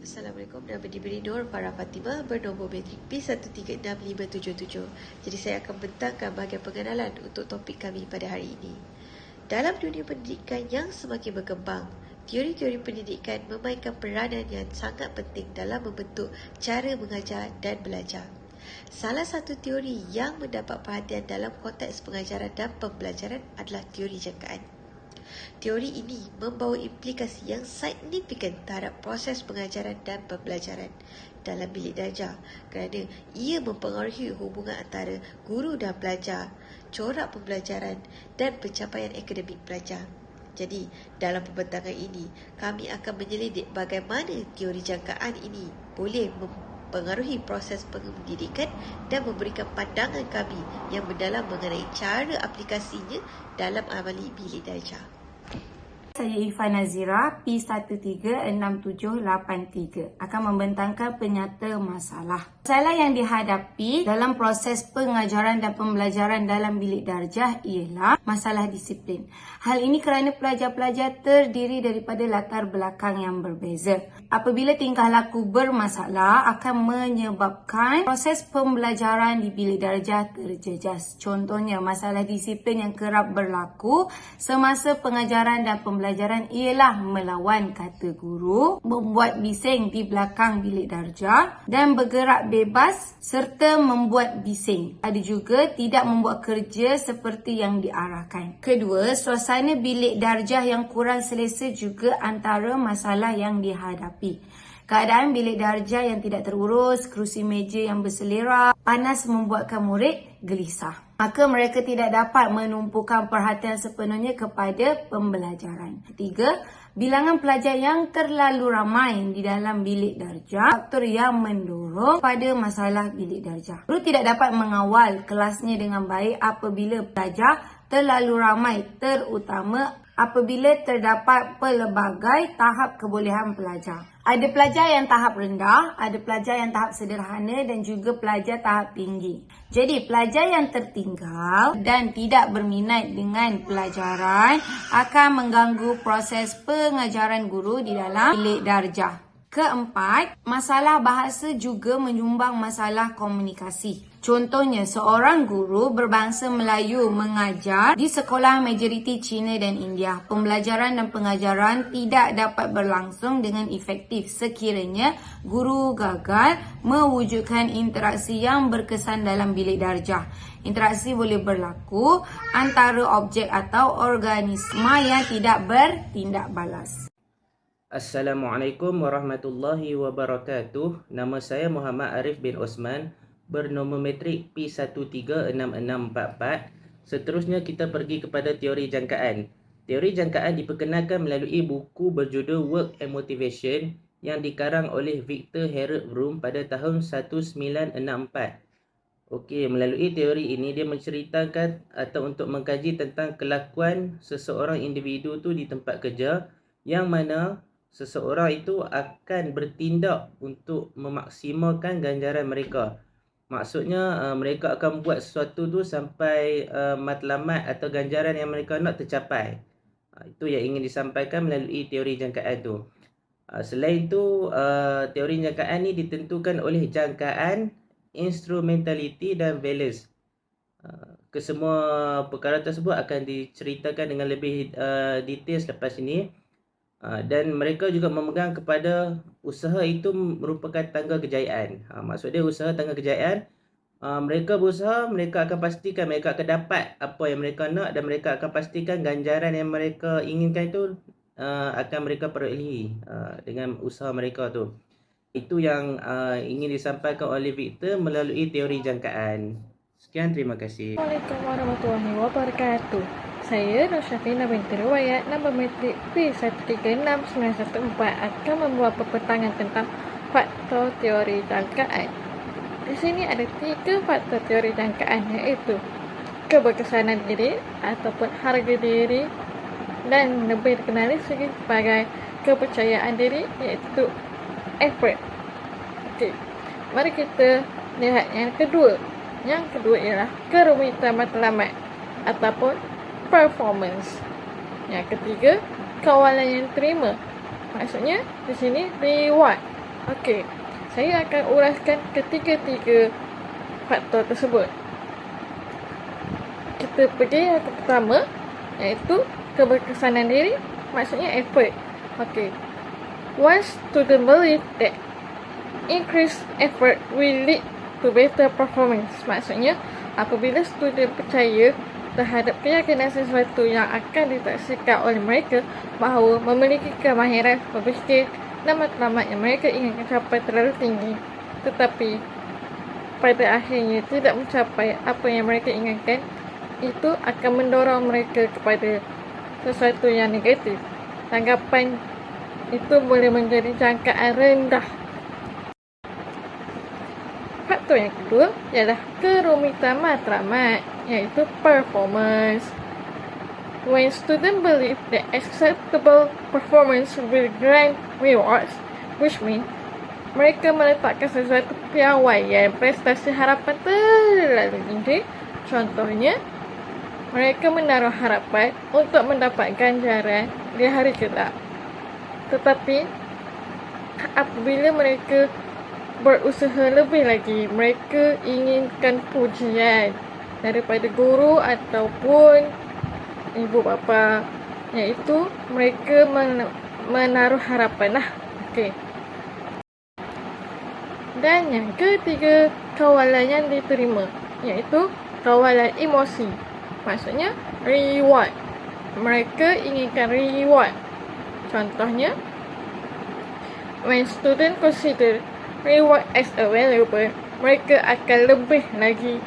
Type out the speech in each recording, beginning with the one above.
Assalamualaikum, nama diberi Nur Farah Fatimah bernombor metrik P136577. Jadi saya akan bentangkan bahagian pengenalan untuk topik kami pada hari ini. Dalam dunia pendidikan yang semakin berkembang, teori-teori pendidikan memainkan peranan yang sangat penting dalam membentuk cara mengajar dan belajar. Salah satu teori yang mendapat perhatian dalam konteks pengajaran dan pembelajaran adalah teori jangkaan. Teori ini membawa implikasi yang signifikan terhadap proses pengajaran dan pembelajaran dalam bilik darjah kerana ia mempengaruhi hubungan antara guru dan pelajar, corak pembelajaran dan pencapaian akademik pelajar. Jadi, dalam pembentangan ini, kami akan menyelidik bagaimana teori jangkaan ini boleh mempengaruhi proses pendidikan dan memberikan pandangan kami yang mendalam mengenai cara aplikasinya dalam amali bilik darjah. Saya Ifan Nazira, P136783 akan membentangkan penyata masalah. Masalah yang dihadapi dalam proses pengajaran dan pembelajaran dalam bilik darjah ialah masalah disiplin. Hal ini kerana pelajar-pelajar terdiri daripada latar belakang yang berbeza. Apabila tingkah laku bermasalah akan menyebabkan proses pembelajaran di bilik darjah terjejas. Contohnya, masalah disiplin yang kerap berlaku semasa pengajaran dan pembelajaran ialah melawan kata guru, membuat bising di belakang bilik darjah dan bergerak bebas serta membuat bising. Ada juga tidak membuat kerja seperti yang diarahkan. Kedua, suasana bilik darjah yang kurang selesa juga antara masalah yang dihadapi. Keadaan bilik darjah yang tidak terurus, kerusi meja yang berselera, panas membuatkan murid gelisah. Maka mereka tidak dapat menumpukan perhatian sepenuhnya kepada pembelajaran. Ketiga, bilangan pelajar yang terlalu ramai di dalam bilik darjah, faktor yang mendorong pada masalah bilik darjah. Guru tidak dapat mengawal kelasnya dengan baik apabila pelajar terlalu ramai, terutama apabila terdapat pelbagai tahap kebolehan pelajar. Ada pelajar yang tahap rendah, ada pelajar yang tahap sederhana dan juga pelajar tahap tinggi. Jadi pelajar yang tertinggal dan tidak berminat dengan pelajaran akan mengganggu proses pengajaran guru di dalam bilik darjah. Keempat, masalah bahasa juga menyumbang masalah komunikasi. Contohnya, seorang guru berbangsa Melayu mengajar di sekolah majoriti Cina dan India. Pembelajaran dan pengajaran tidak dapat berlangsung dengan efektif sekiranya guru gagal mewujudkan interaksi yang berkesan dalam bilik darjah. Interaksi boleh berlaku antara objek atau organisma yang tidak bertindak balas. Assalamualaikum warahmatullahi wabarakatuh. Nama saya Muhammad Arif bin Osman, bernombor metrik P136644. Seterusnya kita pergi kepada teori jangkaan. Teori jangkaan diperkenalkan melalui buku berjudul Work and Motivation yang dikarang oleh Victor Harold Bloom pada tahun 1964. Okey, melalui teori ini dia menceritakan atau untuk mengkaji tentang kelakuan seseorang individu tu di tempat kerja yang mana seseorang itu akan bertindak untuk memaksimalkan ganjaran mereka. Maksudnya mereka akan buat sesuatu tu sampai matlamat atau ganjaran yang mereka nak tercapai. Itu yang ingin disampaikan melalui teori jangkaan tu. Selain itu, teori jangkaan ni ditentukan oleh jangkaan, instrumentality dan values. Kesemua perkara tersebut akan diceritakan dengan lebih detail selepas ini. Dan mereka juga memegang kepada usaha itu merupakan tangga kejayaan. Maksud dia usaha tangga kejayaan. Mereka berusaha, mereka akan pastikan mereka akan dapat apa yang mereka nak dan mereka akan pastikan ganjaran yang mereka inginkan itu akan mereka perolehi dengan usaha mereka tu. Itu yang ingin disampaikan oleh Victor melalui teori jangkaan. Sekian, terima kasih. Assalamualaikum warahmatullahi wabarakatuh. Saya Nur Syafina binti Ruwayat, nombor metrik P136914 akan membuat pepetangan tentang faktor teori jangkaan. Di sini ada 3 faktor teori jangkaan, iaitu keberkesanan diri ataupun harga diri dan lebih dikenali sebagai kepercayaan diri, iaitu effort. Okey, mari kita lihat yang kedua. Yang kedua ialah kerumitan matlamat ataupun performance. Yang ketiga, kawalan yang terima. Maksudnya di sini reward. Okey, saya akan uraskan ketiga-tiga faktor tersebut. Kita pergi yang pertama, iaitu keberkesanan diri, maksudnya effort. Okey, once student believe that increased effort will lead to better performance. Maksudnya, apabila student percaya terhadap keyakinan sesuatu yang akan ditaksikan oleh mereka bahawa memiliki kemahiran berfikir dan matlamat yang mereka inginkan capai terlalu tinggi, tetapi pada akhirnya tidak mencapai apa yang mereka inginkan, itu akan mendorong mereka kepada sesuatu yang negatif. Tanggapan itu boleh menjadi jangkaan rendah. Faktor yang kedua ialah kerumitan matlamat, iaitu performance. When students believe that acceptable performance will grant rewards, which means mereka meletakkan sesuatu piawaian prestasi harapan terlalu tinggi. Contohnya, mereka menaruh harapan untuk mendapat ganjaran di hari kelak. Tetapi, apabila mereka berusaha lebih lagi, mereka inginkan pujian daripada guru ataupun ibu bapa, iaitu mereka menaruh harapan lah. Okey. Dan yang ketiga, kawalan yang diterima, iaitu kawalan emosi. Maksudnya reward. Mereka inginkan reward. Contohnya, when student consider reward as a valuable, mereka akan lebih lagi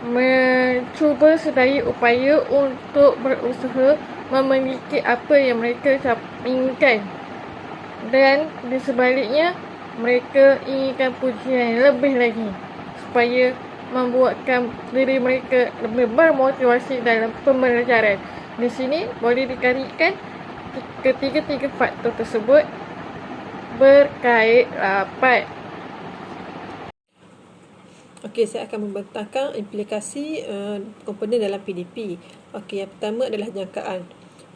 mencuba sedaya upaya untuk berusaha memiliki apa yang mereka inginkan. Dan di sebaliknya, mereka inginkan pujian yang lebih lagi supaya membuatkan diri mereka lebih bermotivasi dalam pembelajaran. Di sini boleh dikarikan ketiga-tiga faktor tersebut berkait rapat. Okey, saya akan membentangkan implikasi komponen dalam PDP. Okey, yang pertama adalah jangkaan,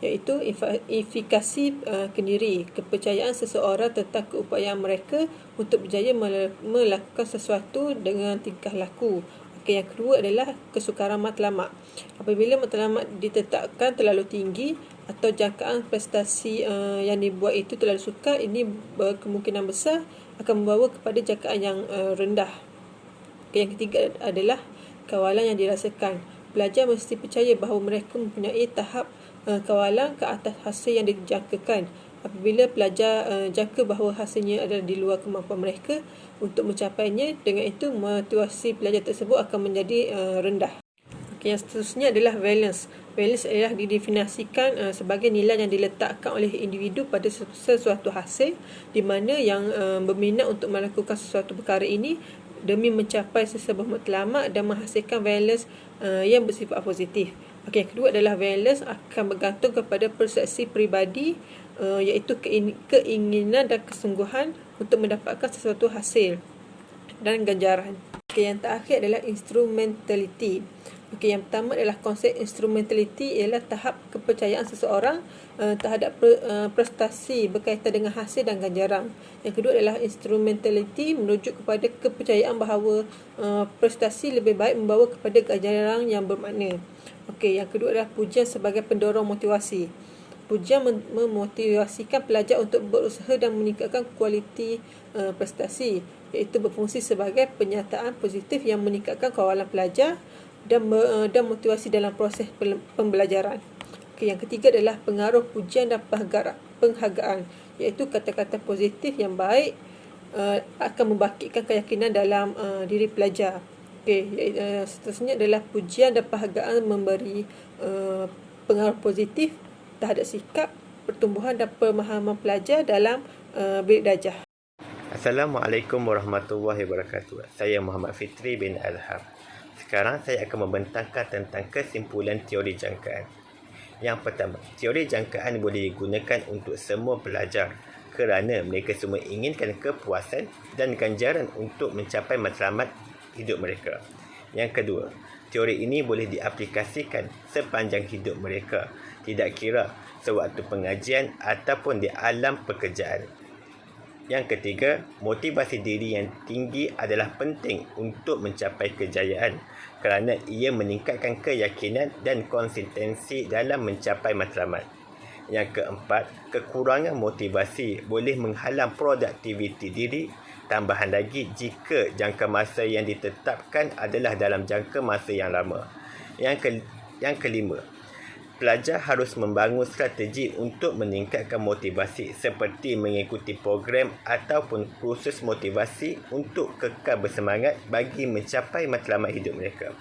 iaitu efikasi kendiri, kepercayaan seseorang tentang keupayaan mereka untuk berjaya melakukan sesuatu dengan tingkah laku. Okey, yang kedua adalah kesukaran matlamat. Apabila matlamat ditetapkan terlalu tinggi atau jangkaan prestasi yang dibuat itu terlalu sukar, ini berkemungkinan besar akan membawa kepada jangkaan yang rendah. Yang ketiga adalah kawalan yang dirasakan. Pelajar mesti percaya bahawa mereka mempunyai tahap kawalan ke atas hasil yang dijangkakan. Apabila pelajar jangka bahawa hasilnya adalah di luar kemampuan mereka untuk mencapainya, dengan itu motivasi pelajar tersebut akan menjadi rendah. Yang seterusnya adalah valence. Valence adalah didefinisikan sebagai nilai yang diletakkan oleh individu pada sesuatu hasil, di mana yang berminat untuk melakukan sesuatu perkara ini demi mencapai sesebuah matlamat dan menghasilkan valence yang bersifat positif. Okey, yang kedua adalah valence akan bergantung kepada persepsi peribadi, iaitu keinginan dan kesungguhan untuk mendapatkan sesuatu hasil dan ganjaran. Okey, yang terakhir adalah instrumentality. Okey, yang pertama adalah konsep instrumentality, ialah tahap kepercayaan seseorang terhadap prestasi berkaitan dengan hasil dan ganjaran. Yang kedua adalah instrumentality merujuk kepada kepercayaan bahawa prestasi lebih baik membawa kepada ganjaran yang bermakna. Okey, yang kedua adalah pujian sebagai pendorong motivasi. Pujian memotivasikan pelajar untuk berusaha dan meningkatkan kualiti prestasi, iaitu berfungsi sebagai penyataan positif yang meningkatkan kawalan pelajar dan motivasi dalam proses pembelajaran. Okay, yang ketiga adalah pengaruh pujian dan penghargaan, iaitu kata-kata positif yang baik akan membangkitkan keyakinan dalam diri pelajar. Okay, seterusnya adalah pujian dan penghargaan memberi pengaruh positif terhadap sikap, pertumbuhan dan pemahaman pelajar dalam bilik darjah. Assalamualaikum warahmatullahi wabarakatuh. Saya Muhammad Fitri bin Alham. Sekarang saya akan membentangkan tentang kesimpulan teori jangkaan. Yang pertama, teori jangkaan boleh digunakan untuk semua pelajar kerana mereka semua inginkan kepuasan dan ganjaran untuk mencapai matlamat hidup mereka. Yang kedua, teori ini boleh diaplikasikan sepanjang hidup mereka, tidak kira sewaktu pengajian ataupun di alam pekerjaan. Yang ketiga, motivasi diri yang tinggi adalah penting untuk mencapai kejayaan kerana ia meningkatkan keyakinan dan konsistensi dalam mencapai matlamat. Yang keempat, kekurangan motivasi boleh menghalang produktiviti diri. Tambahan lagi jika jangka masa yang ditetapkan adalah dalam jangka masa yang lama. Yang kelima, pelajar harus membangun strategi untuk meningkatkan motivasi seperti mengikuti program ataupun kursus motivasi untuk kekal bersemangat bagi mencapai matlamat hidup mereka.